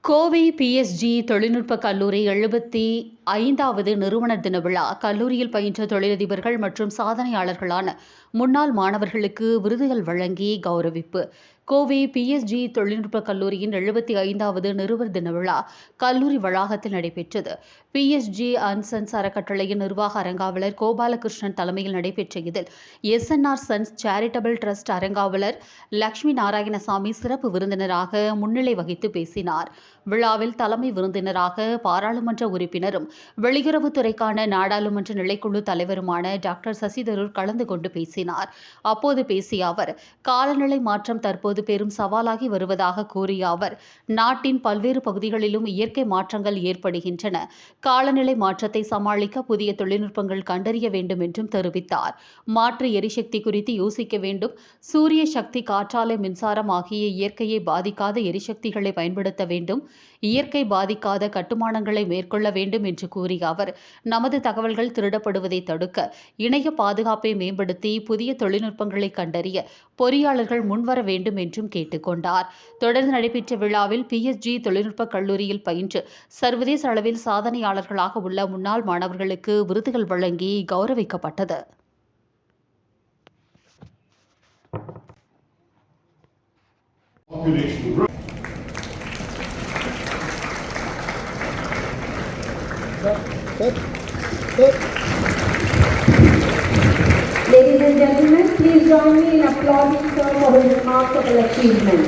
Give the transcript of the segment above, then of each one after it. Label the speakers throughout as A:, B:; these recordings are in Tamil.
A: கோவை பிஎஸ்ஜி தொழில்நுட்ப கல்லூரி 75வது நிறுவன தின விழா கல்லூரியில் பயின்ற தொழிலதிபர்கள் மற்றும் சாதனையாளர்களான முன்னாள் மாணவர்களுக்கு விருதுகள் வழங்கி கௌரவிப்பு. கோவை பிஎஸ்ஜி தொழில்நுட்ப கல்லூரியின் 75வது நிறுவன தின விழா கல்லூரி வளாகத்தில் நடைபெற்றது. பிஎஸ்ஜி அண்ட் சன்ஸ் அறக்கட்டளையின் நிர்வாக அரங்காவலர் கோபாலகிருஷ்ணன் தலைமையில் நடைபெற்ற இதில் எஸ்என்ஆர் சன்ஸ் சேரிட்டபிள் டிரஸ்ட் அரங்காவலர் லட்சுமி நாராயணசாமி சிறப்பு விருந்தினராக முன்னிலை வகித்து பேசினார். விழாவில் தலைமை விருந்தினராக பாராளுமன்ற உறுப்பினரும் வெளியுறவுத்துறைக்கான நாடாளுமன்ற நிலைக்குழு தலைவருமான டாக்டர் சசி தரூர் கலந்து கொண்டு பேசினார். அப்போது பேசிய அவர், காலநிலை மாற்றம் தற்போது பெரும் சவாலாகி வருவதாக கூறிய அவர், நாட்டின் பல்வேறு பகுதிகளிலும் இயற்கை மாற்றங்கள் ஏற்படுகின்றன. காலநிலை மாற்றத்தை சமாளிக்க புதிய தொழில்நுட்பங்கள் கண்டறிய வேண்டும் என்றும் தெரிவித்தார். மாற்று எரிசக்தி குறித்து யோசிக்க வேண்டும். சூரிய சக்தி, காற்றாலை மின்சாரம் ஆகிய இயற்கையை பாதிக்காத எரிசக்திகளை பயன்படுத்த வேண்டும். இயற்கை பாதிக்காத கட்டுமானங்களை மேற்கொள்ள வேண்டும் என்று கூறிய அவர், நமது தகவல்கள் திருடப்படுவதை தடுக்க இணைய பாதுகாப்பை மேம்படுத்தி புதிய தொழில்நுட்பங்களை கண்டறிய பொறியாளர்கள் முன்வர வேண்டும் என்றும் கேட்டுக்கொண்டார். தொடர்ந்து நடைபெற்ற விழாவில் பிஎஸ்ஜி தொழில்நுட்ப கல்லூரியில் பயின்று சர்வதேச அளவில் சாதனையாளர்களாக உள்ள முன்னாள் மாணவர்களுக்கு விருதுகள் வழங்கி கௌரவிக்கப்பட்டது.
B: Ladies and gentlemen, please join me in applauding sir for his remarkable achievement.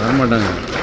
C: வரமாட்டாங்க.